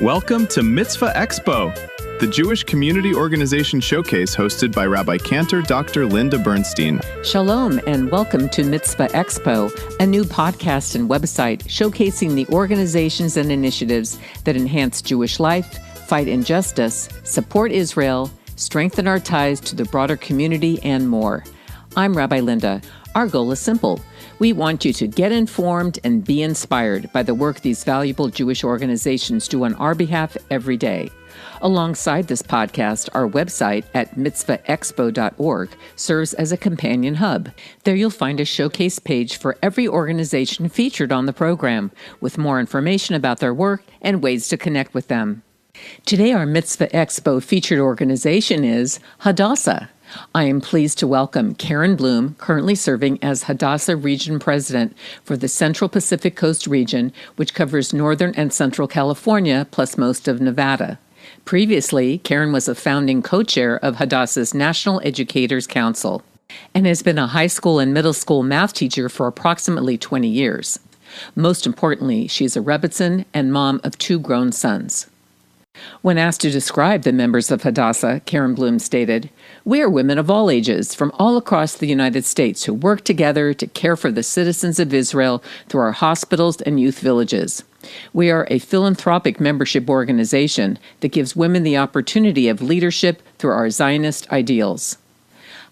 Welcome to Mitzvah Expo, the Jewish Community Organization Showcase hosted by Rabbi Cantor Dr. Linda Bernstein. Shalom and welcome to Mitzvah Expo, a new podcast and website showcasing the organizations and initiatives that enhance Jewish life, fight injustice, support Israel, strengthen our ties to the broader community, and more. I'm Rabbi Linda. Our goal is simple. We want you to get informed and be inspired by the work these valuable Jewish organizations do on our behalf every day. Alongside this podcast, our website at mitzvahexpo.org serves as a companion hub. There you'll find a showcase page for every organization featured on the program, with more information about their work and ways to connect with them. Today, our Mitzvah Expo featured organization is Hadassah. I am pleased to welcome Karen Bloom, currently serving as Hadassah Region President for the Central Pacific Coast region, which covers Northern and Central California, plus most of Nevada. Previously, Karen was a founding co-chair of Hadassah's National Educators Council and has been a high school and middle school math teacher for approximately 20 years. Most importantly, she's a Rebbitzin and mom of 2 grown sons. When asked to describe the members of Hadassah, Karen Bloom stated, "We are women of all ages from all across the United States who work together to care for the citizens of Israel through our hospitals and youth villages. We are a philanthropic membership organization that gives women the opportunity of leadership through our Zionist ideals."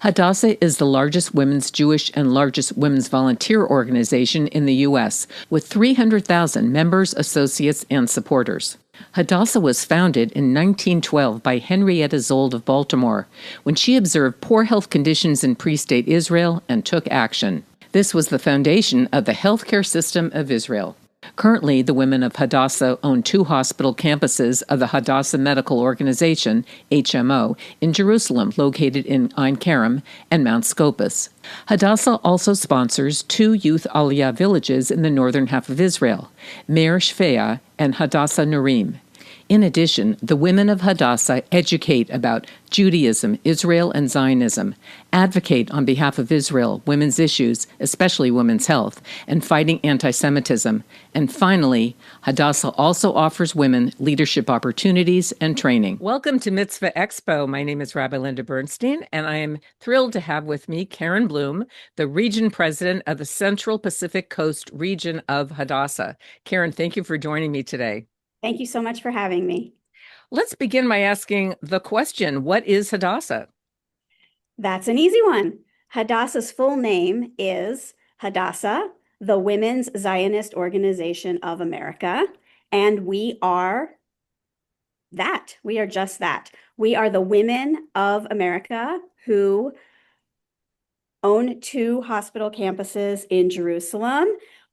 Hadassah is the largest women's Jewish and largest women's volunteer organization in the U.S., with 300,000 members, associates, and supporters. Hadassah was founded in 1912 by Henrietta Szold of Baltimore, when she observed poor health conditions in pre-state Israel and took action. This was the foundation of the healthcare system of Israel. Currently, the women of Hadassah own 2 hospital campuses of the Hadassah Medical Organization, HMO, in Jerusalem, located in Ein Kerem and Mount Scopus. Hadassah also sponsors 2 youth Aliyah villages in the northern half of Israel, Meir Shfea and Hadassah Nurim. In addition, the women of Hadassah educate about Judaism, Israel, and Zionism, advocate on behalf of Israel, women's issues, especially women's health, and fighting antisemitism. And finally, Hadassah also offers women leadership opportunities and training. Welcome to Mitzvah Expo. My name is Rabbi Linda Bernstein, and I am thrilled to have with me Karen Bloom, the region president of the Central Pacific Coast region of Hadassah. Karen, thank you for joining me today. Thank you so much for having me. Let's begin by asking the question, what is Hadassah? That's an easy one. Hadassah's full name is Hadassah, the Women's Zionist Organization of America, and we are that. We are just that. We are the women of America who own 2 hospital campuses in Jerusalem.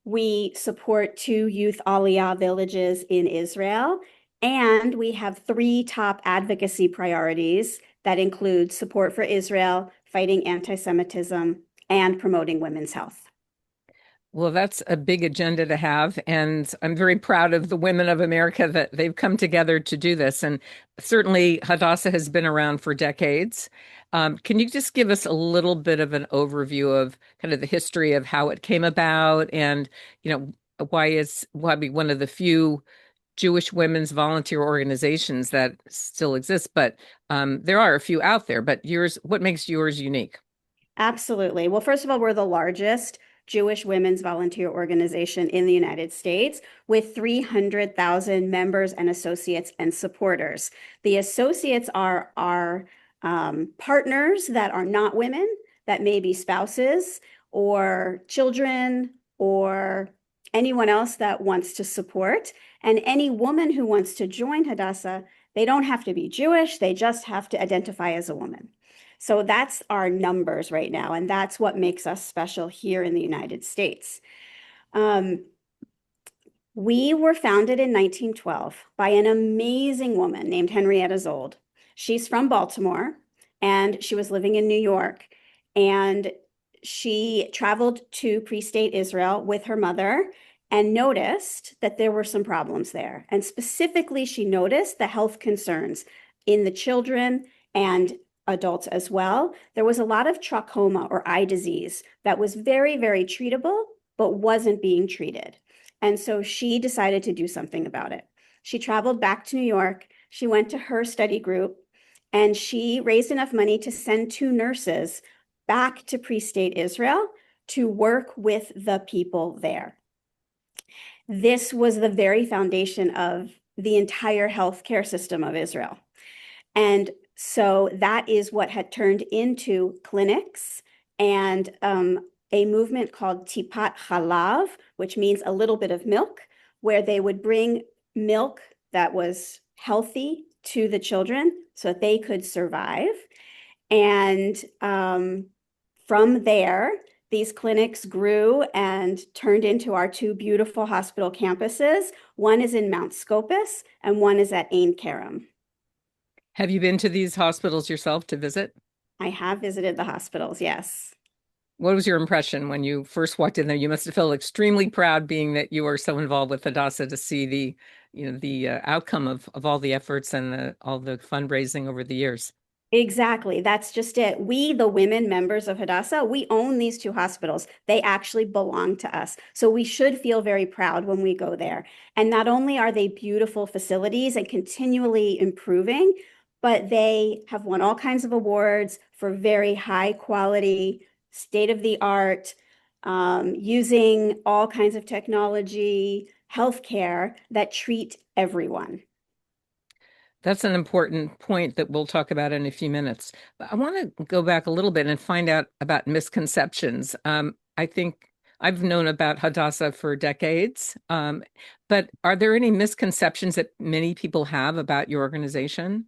We support 2 youth Aliyah villages in Israel, and we have 3 top advocacy priorities that include support for Israel, fighting antisemitism, and promoting women's health. Well, that's a big agenda to have, and I'm very proud of the women of America that they've come together to do this. And certainly Hadassah has been around for decades. Can you just give us a little bit of an overview of kind of the history of how it came about, and why be one of the few Jewish women's volunteer organizations that still exists? But there are a few out there. But what makes yours unique? Absolutely. Well, first of all, we're the largest Jewish women's volunteer organization in the United States, with 300,000 members and associates and supporters. The associates are our partners that are not women, that may be spouses or children or anyone else that wants to support. And any woman who wants to join Hadassah, they don't have to be Jewish, they just have to identify as a woman. So that's our numbers right now, and that's what makes us special here in the United States. We were founded in 1912 by an amazing woman named Henrietta Szold. She's from Baltimore, and she was living in New York, and she traveled to pre-state Israel with her mother and noticed that there were some problems there. And specifically, she noticed the health concerns in the children and adults as well. There was a lot of trachoma or eye disease that was very, very treatable, but wasn't being treated. And so she decided to do something about it. She traveled back to New York. She went to her study group and she raised enough money to send 2 nurses back to pre-state Israel to work with the people there. This was the very foundation of the entire healthcare system of Israel. And so that is what had turned into clinics and a movement called Tipat Halav, which means a little bit of milk, where they would bring milk that was healthy to the children so that they could survive. And from there, these clinics grew and turned into our 2 beautiful hospital campuses. One is in Mount Scopus and one is at Ein Kerem. Have you been to these hospitals yourself to visit? I have visited the hospitals, yes. What was your impression when you first walked in there? You must have felt extremely proud, being that you are so involved with Hadassah, to see the outcome of all the efforts and all the fundraising over the years. Exactly. That's just it. We, the women members of Hadassah, we own these 2 hospitals. They actually belong to us. So we should feel very proud when we go there. And not only are they beautiful facilities and continually improving, but they have won all kinds of awards for very high quality, state-of-the-art, using all kinds of technology, healthcare that treat everyone. That's an important point that we'll talk about in a few minutes. But I want to go back a little bit and find out about misconceptions. I think I've known about Hadassah for decades, but are there any misconceptions that many people have about your organization?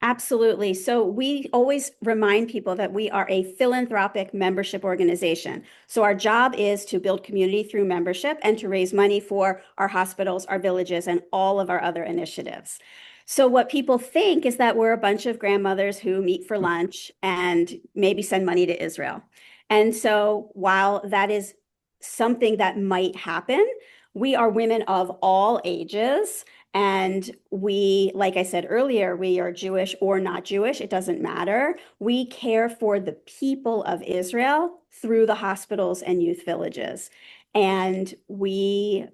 Absolutely. So we always remind people that we are a philanthropic membership organization. So our job is to build community through membership and to raise money for our hospitals, our villages, and all of our other initiatives. So what people think is that we're a bunch of grandmothers who meet for lunch and maybe send money to Israel. And so while that is something that might happen, we are women of all ages. And we, like I said earlier, we are Jewish or not Jewish. It doesn't matter. We care for the people of Israel through the hospitals and youth villages. And we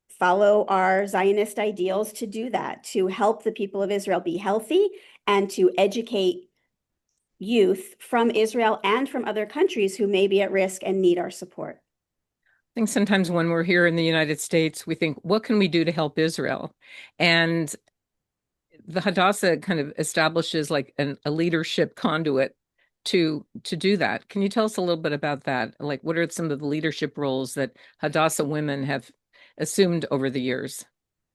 follow our Zionist ideals to do that, to help the people of Israel be healthy and to educate youth from Israel and from other countries who may be at risk and need our support. I think sometimes when we're here in the United States, we think, what can we do to help Israel? And the Hadassah kind of establishes like a leadership conduit to do that. Can you tell us a little bit about that? Like, what are some of the leadership roles that Hadassah women have assumed over the years?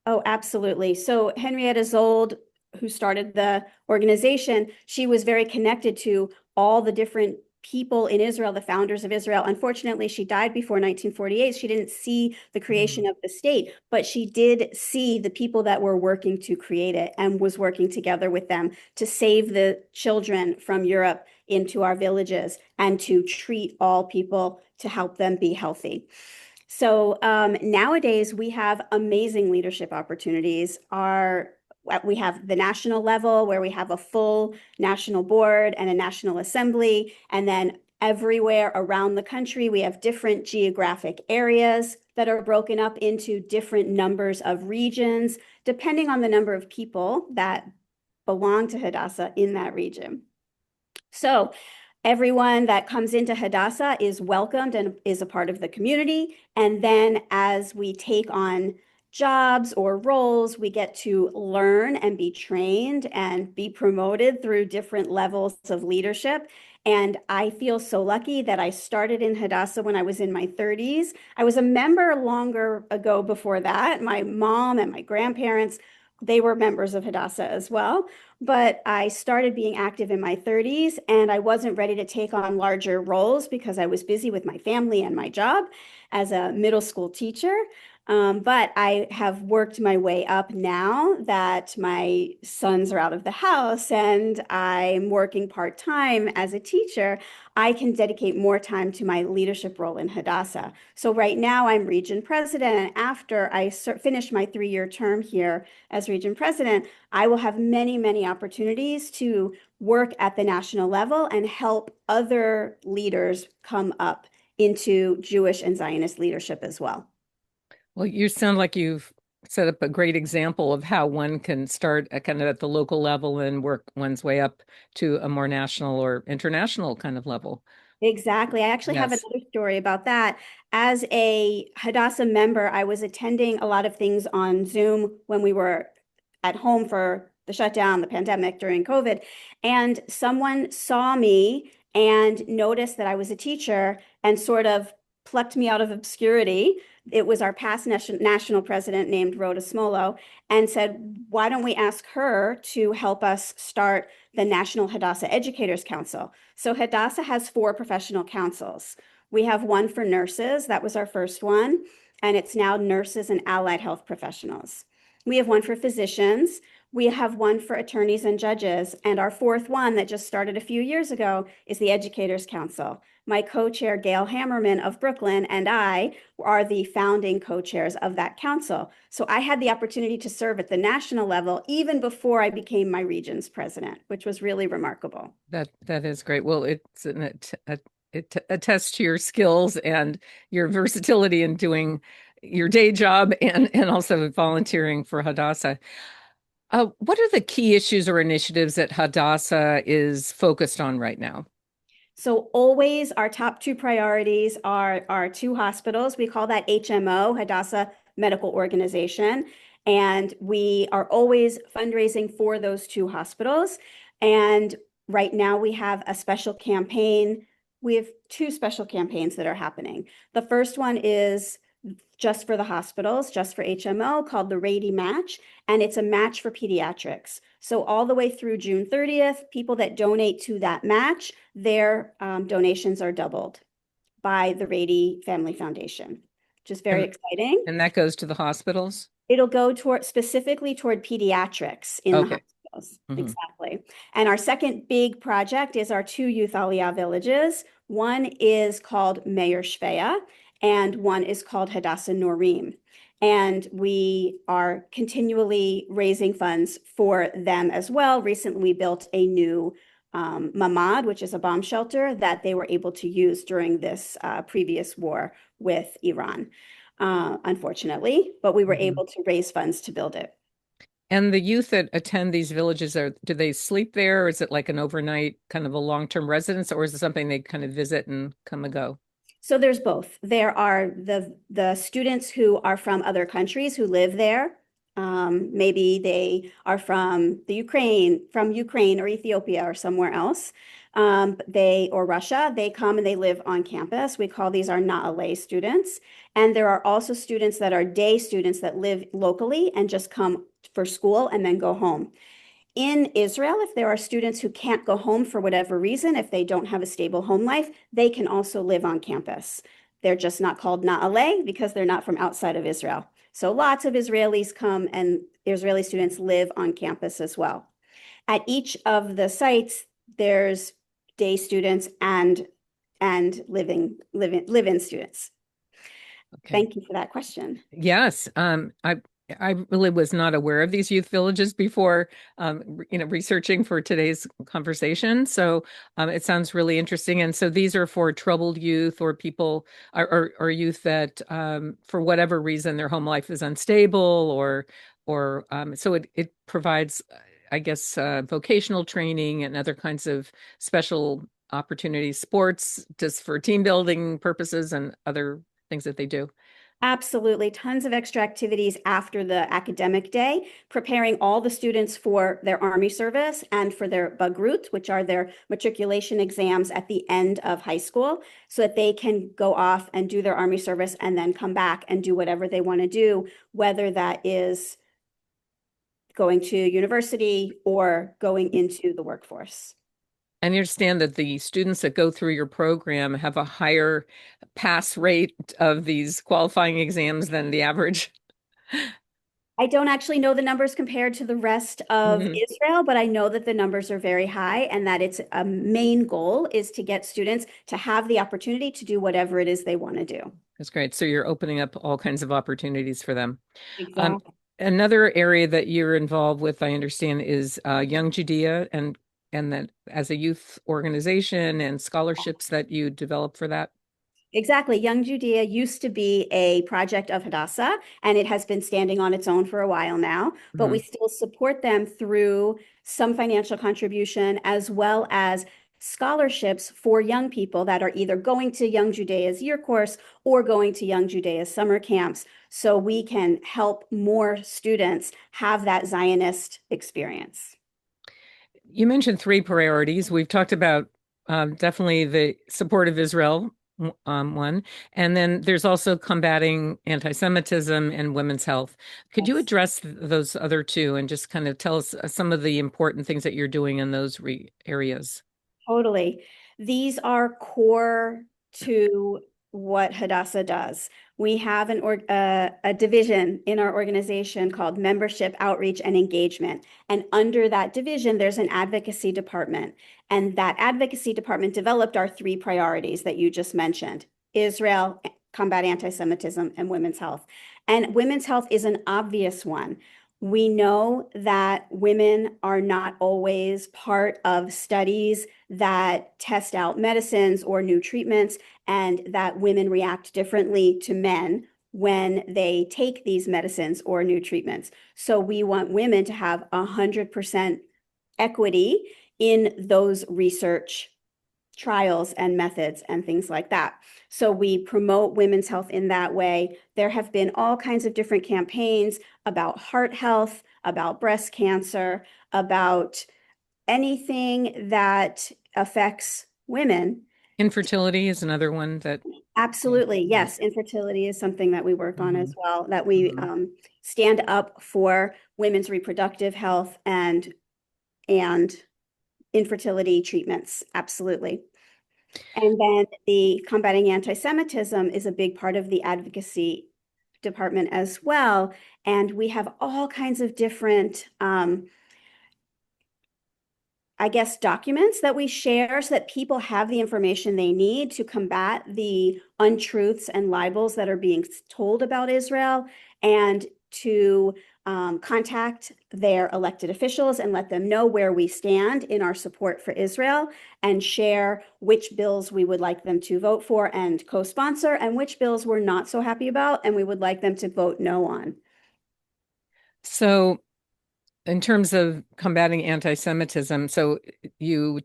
Oh, absolutely. So Henrietta Szold, who started the organization, she was very connected to all the different people in Israel, the founders of Israel. Unfortunately, she died before 1948. She didn't see the creation of the state, but she did see the people that were working to create it and was working together with them to save the children from Europe into our villages and to treat all people to help them be healthy. So nowadays we have amazing leadership opportunities. We have the national level where we have a full national board and a national assembly. And then everywhere around the country, we have different geographic areas that are broken up into different numbers of regions, depending on the number of people that belong to Hadassah in that region. So everyone that comes into Hadassah is welcomed and is a part of the community. And then as we take on jobs or roles, we get to learn and be trained and be promoted through different levels of leadership. And I feel so lucky that I started in Hadassah when I was in my 30s. I was a member longer ago before that. My mom and my grandparents, they were members of Hadassah as well. But I started being active in my 30s and I wasn't ready to take on larger roles because I was busy with my family and my job as a middle school teacher. But I have worked my way up now that my sons are out of the house and I'm working part-time as a teacher. I can dedicate more time to my leadership role in Hadassah. So right now I'm region president, and after I finish my 3-year term here as region president, I will have many, many opportunities to work at the national level and help other leaders come up into Jewish and Zionist leadership as well. Well, you sound like you've set up a great example of how one can start kind of at the local level and work one's way up to a more national or international kind of level. Exactly. I actually have Yes. another story about that. As a Hadassah member, I was attending a lot of things on Zoom when we were at home for the shutdown, the pandemic during COVID. And someone saw me and noticed that I was a teacher and sort of plucked me out of obscurity. It was our past national president named Rhoda Smolo and said, why don't we ask her to help us start the National Hadassah Educators Council? So Hadassah has 4 professional councils. We have one for nurses. That was our first one. And it's now nurses and allied health professionals. We have one for physicians. We have one for attorneys and judges. And our 4th one that just started a few years ago is the Educators Council. My co-chair, Gail Hammerman of Brooklyn, and I are the founding co-chairs of that council. So I had the opportunity to serve at the national level even before I became my region's president, which was really remarkable. That is great. Well, it attests to your skills and your versatility in doing your day job and also volunteering for Hadassah. What are the key issues or initiatives that Hadassah is focused on right now? So always our top 2 priorities are our 2 hospitals. We call that HMO, Hadassah Medical Organization. And we are always fundraising for those 2 hospitals. And right now we have a special campaign. We have 2 special campaigns that are happening. The first one is just for the hospitals, just for HMO, called the Rady Match, and it's a match for pediatrics. So all the way through June 30th, people that donate to that match, their donations are doubled by the Rady Family Foundation, which is very exciting. And that goes to the hospitals? It'll go specifically toward pediatrics in the hospitals. Mm-hmm. Exactly. And our second big project is our 2 youth Aliyah villages. One is called Meir Shveya, and one is called Hadassah Norim. And we are continually raising funds for them as well. Recently, we built a new mamad, which is a bomb shelter that they were able to use during this previous war with Iran, unfortunately, but we were able to raise funds to build it. And the youth that attend these villages, do they sleep there? Or is it like an overnight kind of a long-term residence, or is it something they kind of visit and come and go? So there's both. There are the students who are from other countries who live there. Maybe they are from Ukraine or Ethiopia or somewhere else. Or Russia, they come and they live on campus. We call these our Na'aleh students. And there are also students that are day students that live locally and just come for school and then go home. In Israel, if there are students who can't go home for whatever reason, if they don't have a stable home life, they can also live on campus. They're just not called Na'aleh because they're not from outside of Israel. So lots of Israelis come and Israeli students live on campus as well. At each of the sites, there's day students and live-in students. Okay. Thank you for that question. Yes. I really was not aware of these youth villages before, researching for today's conversation. So it sounds really interesting. And so these are for troubled youth or people or youth that for whatever reason their home life is unstable or so it provides, I guess, vocational training and other kinds of special opportunities, sports, just for team building purposes and other things that they do. Absolutely. Tons of extra activities after the academic day, preparing all the students for their Army service and for their Bagrut, which are their matriculation exams at the end of high school, so that they can go off and do their Army service and then come back and do whatever they want to do, whether that is going to university or going into the workforce. And you understand that the students that go through your program have a higher pass rate of these qualifying exams than the average? I don't actually know the numbers compared to the rest of Israel, but I know that the numbers are very high and that its a main goal is to get students to have the opportunity to do whatever it is they want to do. That's great. So you're opening up all kinds of opportunities for them. Exactly. Another area that you're involved with, I understand, is Young Judea and that as a youth organization and scholarships that you develop for that. Exactly. Young Judea used to be a project of Hadassah, and it has been standing on its own for a while now, but we Mhm. still support them through some financial contribution as well as scholarships for young people that are either going to Young Judea's year course or going to Young Judea's summer camps, so we can help more students have that Zionist experience. You mentioned three priorities. We've talked about definitely the support of Israel, one, and then there's also combating anti-Semitism and women's health. Could you Yes. address those other two and just kind of tell us some of the important things that you're doing in those areas? Totally. These are core to what Hadassah does. We have a division in our organization called Membership Outreach and Engagement. And under that division, there's an advocacy department. And that advocacy department developed our three priorities that you just mentioned: Israel, combat anti-Semitism, and women's health. And women's health is an obvious one. We know that women are not always part of studies that test out medicines or new treatments, and that women react differently to men when they take these medicines or new treatments. So we want women to have 100% equity in those research trials and methods and things like that. So we promote women's health in that way. There have been all kinds of different campaigns about heart health, about breast cancer, about anything that affects women. Infertility is another one that, yeah. Absolutely. Yes. Infertility is something that we work on as Mhm. well, that we Mhm. stand up for women's reproductive health and infertility treatments. Absolutely. And then the combating anti-Semitism is a big part of the advocacy department as well. And we have all kinds of different I guess, documents that we share so that people have the information they need to combat the untruths and libels that are being told about Israel, and to contact their elected officials and let them know where we stand in our support for Israel, and share which bills we would like them to vote for and co-sponsor, and which bills we're not so happy about and we would like them to vote no on. So in terms of combating anti-Semitism, so you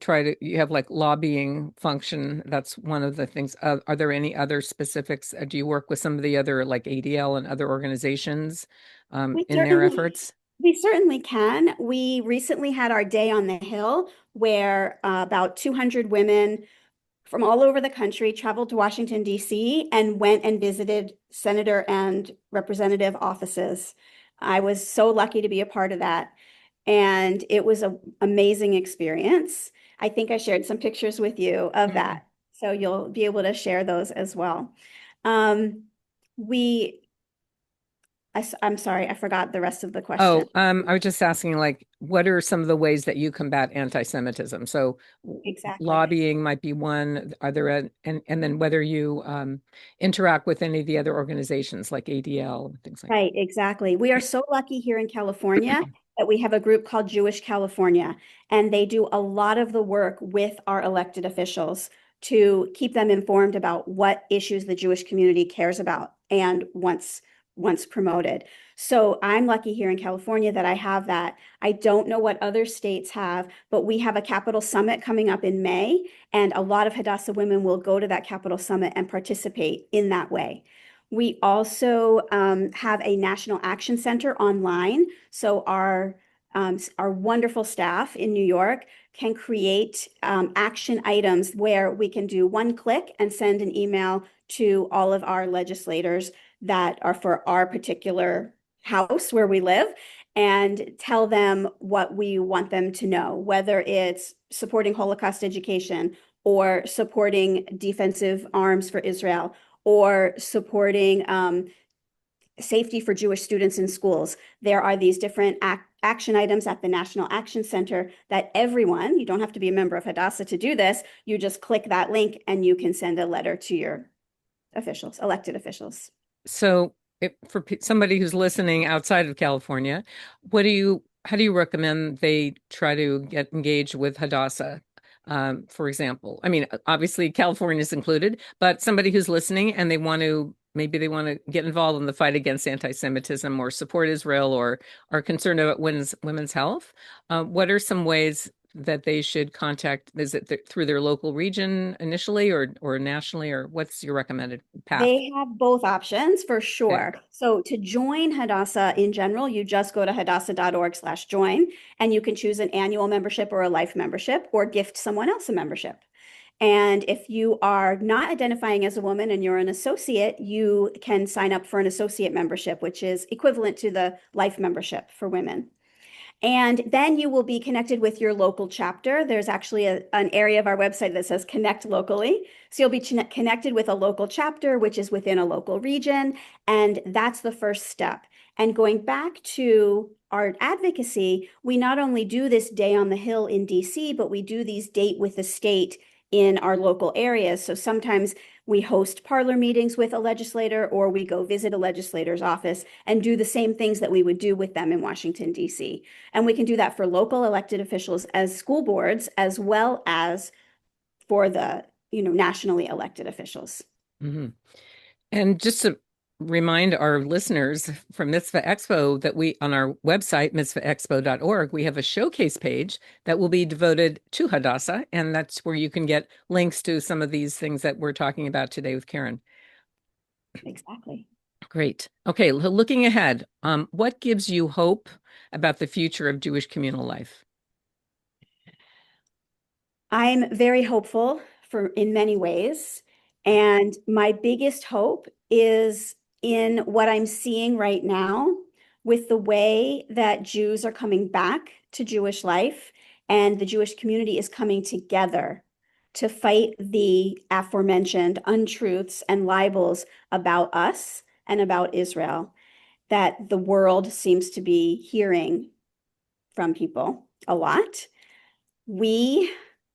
have like lobbying function. That's one of the things. Are there any other specifics? Do you work with some of the other like ADL and other organizations We in their certainly efforts? we certainly can. We recently had our day on the Hill where about 200 women from all over the country traveled to Washington, D.C. and went and visited senator and representative offices. I was so lucky to be a part of that. And it was an amazing experience. I think I shared some pictures with you of Mhm. that. So you'll be able to share those as well. Um, we I'm sorry, I forgot the rest of the question. Oh, I was just asking, like, what are some of the ways that you combat anti-Semitism? So, Exactly. lobbying might be one. Are there and then whether you interact with any of the other organizations like ADL and things like Right, exactly. We are so lucky here in California that we have a group called Jewish California, and they do a lot of the work with our elected officials to keep them informed about what issues the Jewish community cares about and wants promoted. So I'm lucky here in California that I have that. I don't know what other states have, but we have a Capital Summit coming up in May, and a lot of Hadassah women will go to that Capital Summit and participate in that way. We also have a National Action Center online. So our wonderful staff in New York can create action items where we can do one click and send an email to all of our legislators that are for our particular house where we live, and tell them what we want them to know, whether it's supporting Holocaust education or supporting defensive arms for Israel or supporting safety for Jewish students in schools. There are these different action items at the National Action Center that everyone, you don't have to be a member of Hadassah to do this, you just click that link and you can send a letter to your officials, elected officials. so. If, for somebody who's listening outside of California, how do you recommend they try to get engaged with Hadassah? for example? I mean, obviously California is included, but somebody who's listening and maybe they want to get involved in the fight against anti-Semitism or support Israel or are concerned about women's health. What are some ways that they should contact? Is it through their local region initially or nationally, or what's your recommended path? They have both options for sure. Okay. So to join Hadassah in general, you just go to hadassah.org/join, and you can choose an annual membership or a life membership or gift someone else a membership. And if you are not identifying as a woman and you're an associate, you can sign up for an associate membership, which is equivalent to the life membership for women. And then you will be connected with your local chapter. There's actually an area of our website that says connect locally. So you'll be connected with a local chapter, which is within a local region. And that's the first step. And going back to our advocacy, we not only do this Day on the Hill in DC, but we do these Date with the State in our local areas. So sometimes we host parlor meetings with a legislator, or we go visit a legislator's office and do the same things that we would do with them in Washington, D.C. And we can do that for local elected officials as school boards, as well as for the nationally elected officials. Mm-hmm. And just to remind our listeners from Mitzvah Expo that we, on our website, mitzvahexpo.org, we have a showcase page that will be devoted to Hadassah, and that's where you can get links to some of these things that we're talking about today with Karen. Exactly. Great. Okay, looking ahead, what gives you hope about the future of Jewish communal life? I'm very hopeful in many ways, and my biggest hope is in what I'm seeing right now with the way that Jews are coming back to Jewish life and the Jewish community is coming together to fight the aforementioned untruths and libels about us and about Israel that the world seems to be hearing from people a lot. We,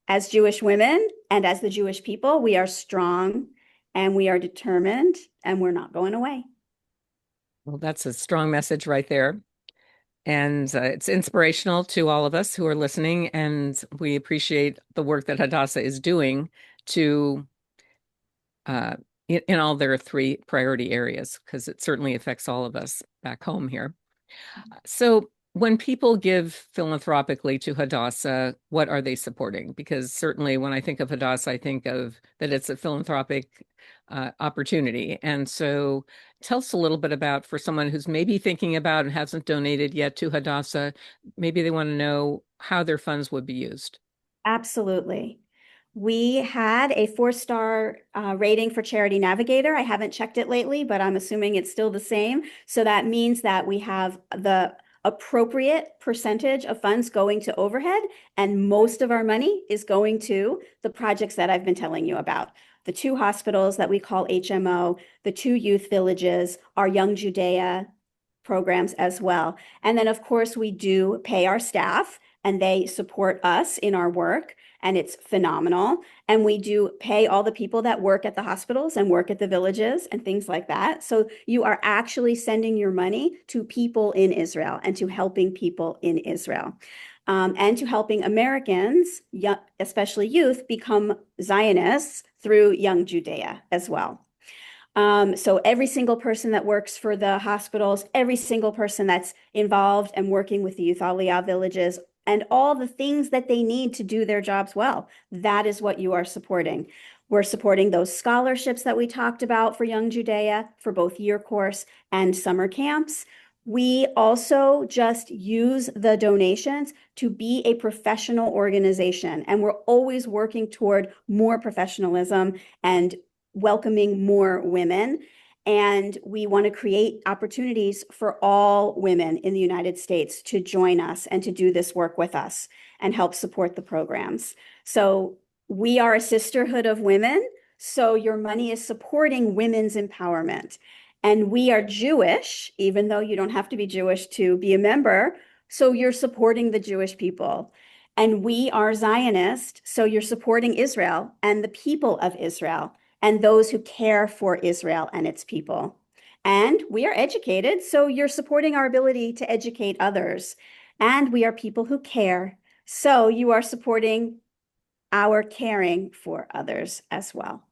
as Jewish women and as the Jewish people, we are strong and we are determined and we're not going away. Well, that's a strong message right there. And it's inspirational to all of us who are listening. And we appreciate the work that Hadassah is doing to in all their three priority areas, because it certainly affects all of us back home here. So when people give philanthropically to Hadassah, what are they supporting? Because certainly when I think of Hadassah, I think of that it's a philanthropic opportunity. And so tell us a little bit about, for someone who's maybe thinking about and hasn't donated yet to Hadassah, maybe they want to know how their funds would be used. Absolutely. We had a 4-star rating for Charity Navigator. I haven't checked it lately, but I'm assuming it's still the same. So that means that we have the appropriate percentage of funds going to overhead, and most of our money is going to the projects that I've been telling you about. The 2 hospitals that we call HMO, the 2 youth villages, our Young Judea programs as well. And then, of course, we do pay our staff, and they support us in our work, and it's phenomenal. And we do pay all the people that work at the hospitals and work at the villages and things like that. So you are actually sending your money to people in Israel and to helping people in Israel. And to helping Americans, especially youth, become Zionists through Young Judea as well. So every single person that works for the hospitals, every single person that's involved and working with the youth Aliyah villages, and all the things that they need to do their jobs well, that is what you are supporting. We're supporting those scholarships that we talked about for Young Judea for both year course and summer camps. We also just use the donations to be a professional organization, and we're always working toward more professionalism and welcoming more women. And we want to create opportunities for all women in the United States to join us and to do this work with us and help support the programs. So we are a sisterhood of women. So your money is supporting women's empowerment. And we are Jewish, even though you don't have to be Jewish to be a member. So you're supporting the Jewish people. And we are Zionist. So you're supporting Israel and the people of Israel and those who care for Israel and its people. And we are educated, so you're supporting our ability to educate others. And we are people who care, so you are supporting our caring for others as well.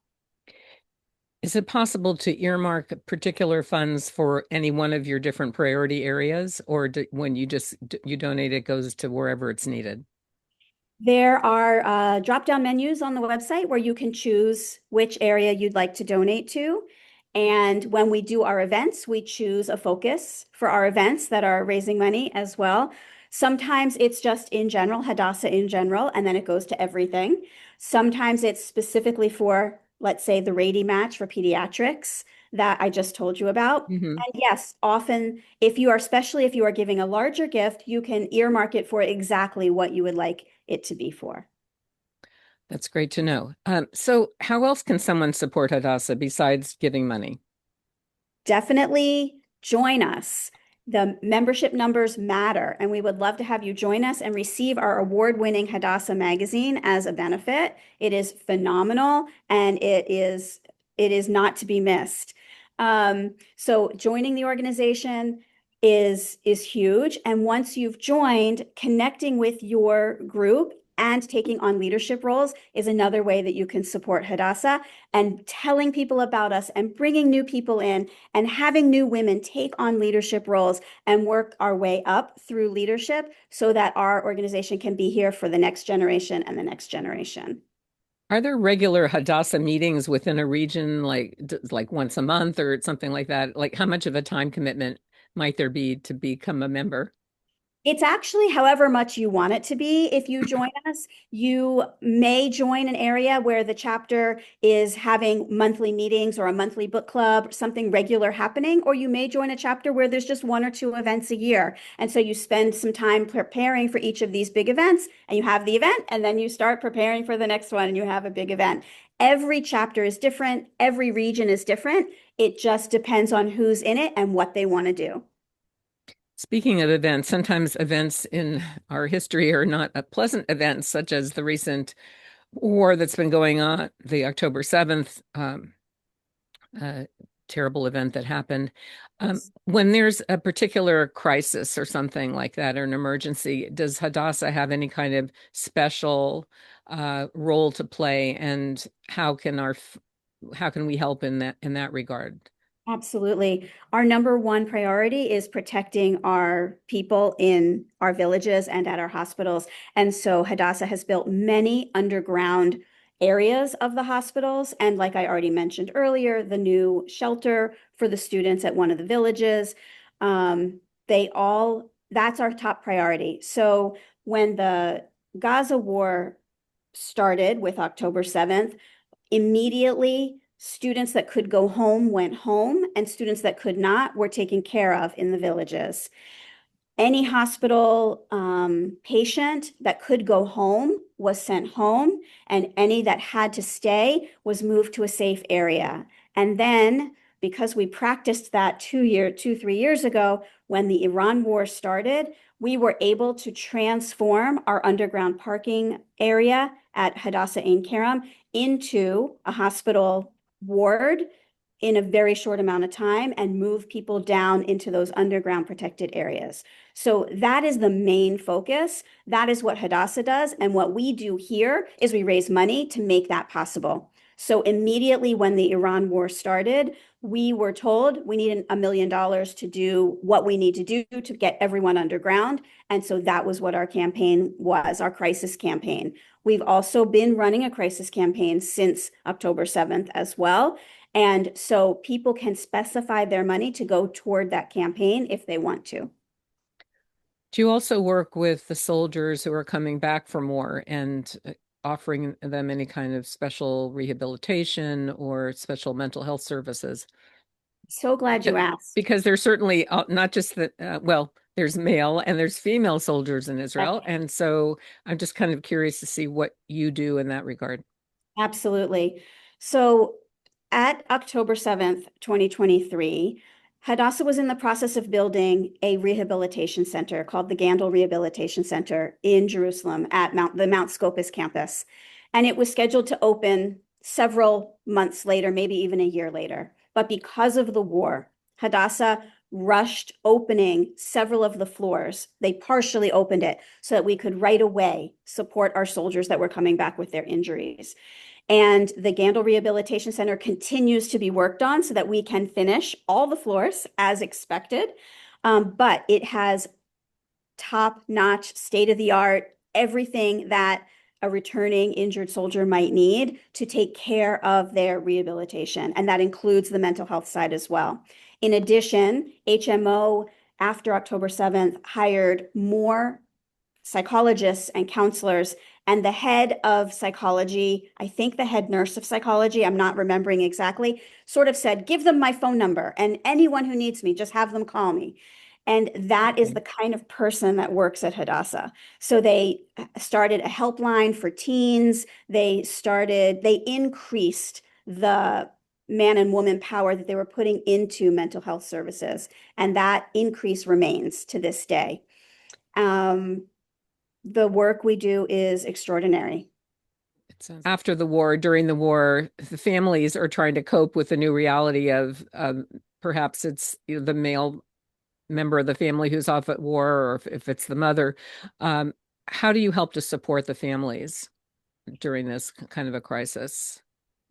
Is it possible to earmark particular funds for any one of your different priority areas, or when you donate, it goes to wherever it's needed? There are drop-down menus on the website where you can choose which area you'd like to donate to. And when we do our events, we choose a focus for our events that are raising money as well. Sometimes it's just in general, Hadassah in general, and then it goes to everything. Sometimes it's specifically for, let's say, the Rady match for pediatrics that I just told you about. Mm-hmm. And yes, often especially if you are giving a larger gift, you can earmark it for exactly what you would like it to be for. That's great to know. So how else can someone support Hadassah besides giving money? Definitely join us. The membership numbers matter, and we would love to have you join us and receive our award-winning Hadassah magazine as a benefit. It is phenomenal, and it is not to be missed. So joining the organization is huge. And once you've joined, connecting with your group and taking on leadership roles is another way that you can support Hadassah, and telling people about us and bringing new people in and having new women take on leadership roles and work our way up through leadership so that our organization can be here for the next generation and the next generation. Are there regular Hadassah meetings within a region, like once a month or something like that? Like, how much of a time commitment might there be to become a member? It's actually however much you want it to be. If you join us, you may join an area where the chapter is having monthly meetings or a monthly book club, something regular happening, or you may join a chapter where there's just 1 or 2 events a year. And so you spend some time preparing for each of these big events, and you have the event, and then you start preparing for the next one, and you have a big event. Every chapter is different. Every region is different. It just depends on who's in it and what they want to do. Speaking of events, sometimes events in our history are not pleasant events, such as the recent war that's been going on, the October 7th terrible event that happened. When there's a particular crisis or something like that, or an emergency, does Hadassah have any kind of special role to play, and how can we help in that regard? Absolutely. Our number one priority is protecting our people in our villages and at our hospitals. And so Hadassah has built many underground areas of the hospitals. And like I already mentioned earlier, the new shelter for the students at one of the villages, that's our top priority. So when the Gaza war started with October 7th, immediately students that could go home went home, and students that could not were taken care of in the villages. Any hospital patient that could go home was sent home, and any that had to stay was moved to a safe area. And then, because we practiced that 3 years ago, when the Iran war started, we were able to transform our underground parking area at Hadassah Ein Kerem into a hospital ward in a very short amount of time and move people down into those underground protected areas. So that is the main focus. That is what Hadassah does. And what we do here is we raise money to make that possible. So immediately when the Iran war started, we were told we need $1 million to do what we need to do to get everyone underground. And so that was what our campaign was, our crisis campaign. We've also been running a crisis campaign since October 7th as well. And so people can specify their money to go toward that campaign if they want to. Do you also work with the soldiers who are coming back from war and offering them any kind of special rehabilitation or special mental health services? So glad you asked. Because there's certainly not just that, there's male and there's female soldiers in Israel. And so I'm just kind of curious to see what you do in that regard. Absolutely. So at October 7th, 2023, Hadassah was in the process of building a rehabilitation center called the Gandel Rehabilitation Center in Jerusalem at the Mount Scopus campus. And it was scheduled to open several months later, maybe even a year later. But because of the war, Hadassah rushed opening several of the floors. They partially opened it so that we could right away support our soldiers that were coming back with their injuries. And the Gandel Rehabilitation Center continues to be worked on so that we can finish all the floors as expected. But it has top-notch, state-of-the-art, everything that a returning injured soldier might need to take care of their rehabilitation. And that includes the mental health side as well. In addition, HMO, after October 7th, hired more psychologists and counselors, and the head of psychology, I think the head nurse of psychology, I'm not remembering exactly, sort of said, give them my phone number, and anyone who needs me, just have them call me. And that is the kind of person that works at Hadassah. So they started a helpline for teens. They increased the man and woman power that they were putting into mental health services. And that increase remains to this day. The work we do is extraordinary. After the war, during the war, the families are trying to cope with the new reality of perhaps it's the male member of the family who's off at war, or if it's the mother. How do you help to support the families during this kind of a crisis?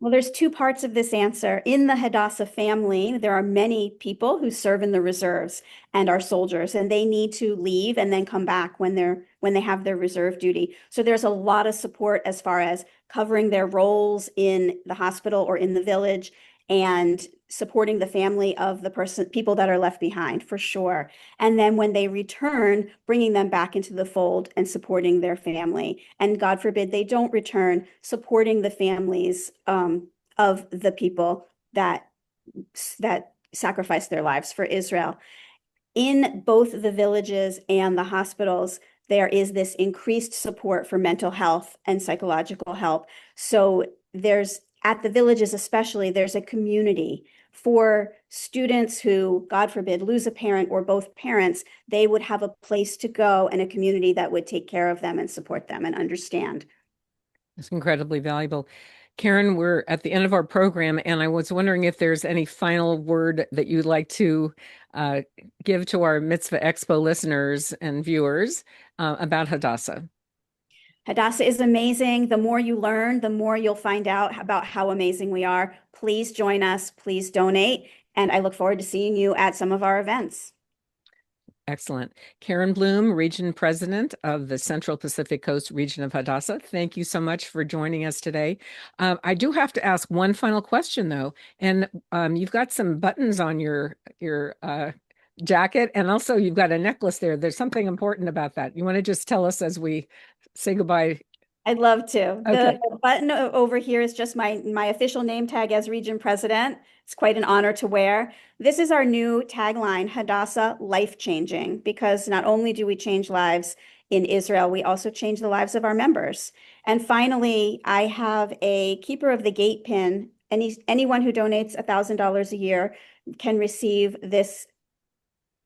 Well, there's two parts of this answer. In the Hadassah family, there are many people who serve in the reserves and are soldiers, and they need to leave and then come back when they have their reserve duty. So there's a lot of support as far as covering their roles in the hospital or in the village and supporting the family of the people that are left behind, for sure. And then when they return, bringing them back into the fold and supporting their family. And God forbid they don't return, supporting the families of the people that sacrificed their lives for Israel. In both the villages and the hospitals, there is this increased support for mental health and psychological help. So at the villages especially, there's a community for students who, God forbid, lose a parent or both parents. They would have a place to go and a community that would take care of them and support them and understand. It's incredibly valuable. Karen, we're at the end of our program, and I was wondering if there's any final word that you'd like to give to our Mitzvah Expo listeners and viewers about Hadassah. Hadassah is amazing. The more you learn, the more you'll find out about how amazing we are. Please join us. Please donate. And I look forward to seeing you at some of our events. Excellent. Karen Bloom, Region President of the Central Pacific Coast region of Hadassah. Thank you so much for joining us today. I do have to ask one final question, though. And you've got some buttons on your jacket, and also you've got a necklace there. There's something important about that. You want to just tell us as we say goodbye? I'd love to. Okay. The button over here is just my official name tag as region president. It's quite an honor to wear. This is our new tagline, Hadassah Life-Changing, because not only do we change lives in Israel, we also change the lives of our members. And finally, I have a Keeper of the Gate pin. Anyone who donates $1,000 a year can receive this,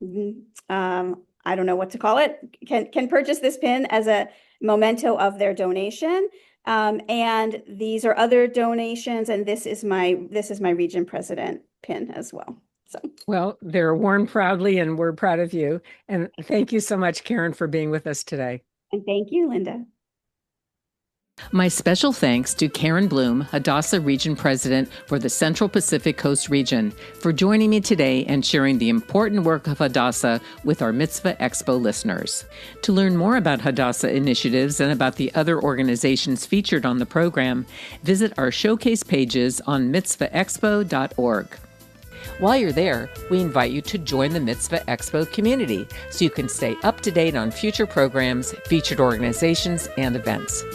I don't know what to call it, can purchase this pin as a memento of their donation. And these are other donations, and this is my region president pin as well. So, well, they're worn proudly, and we're proud of you. And thank you so much, Karen, for being with us today. And thank you, Linda. My special thanks to Karen Bloom, Hadassah Region President for the Central Pacific Coast region, for joining me today and sharing the important work of Hadassah with our Mitzvah Expo listeners. To learn more about Hadassah initiatives and about the other organizations featured on the program, visit our showcase pages on mitzvahexpo.org. While you're there, we invite you to join the Mitzvah Expo community so you can stay up to date on future programs, featured organizations, and events.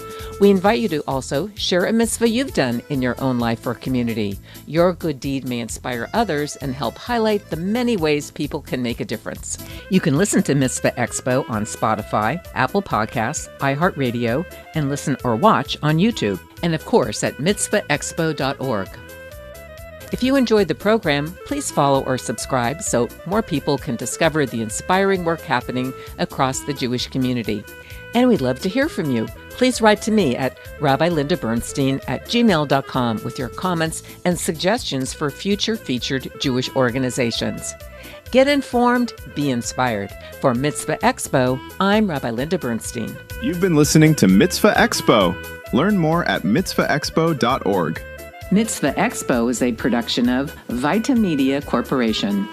We invite you to also share a mitzvah you've done in your own life or community. Your good deed may inspire others and help highlight the many ways people can make a difference. You can listen to Mitzvah Expo on Spotify, Apple Podcasts, iHeartRadio, and listen or watch on YouTube, and of course at mitzvahexpo.org. If you enjoyed the program, please follow or subscribe so more people can discover the inspiring work happening across the Jewish community. And we'd love to hear from you. Please write to me at rabbilindabernstein@gmail.com with your comments and suggestions for future featured Jewish organizations. Get informed, be inspired. For Mitzvah Expo, I'm Rabbi Linda Bernstein. You've been listening to Mitzvah Expo. Learn more at mitzvahexpo.org. Mitzvah Expo is a production of Vita Media Corporation.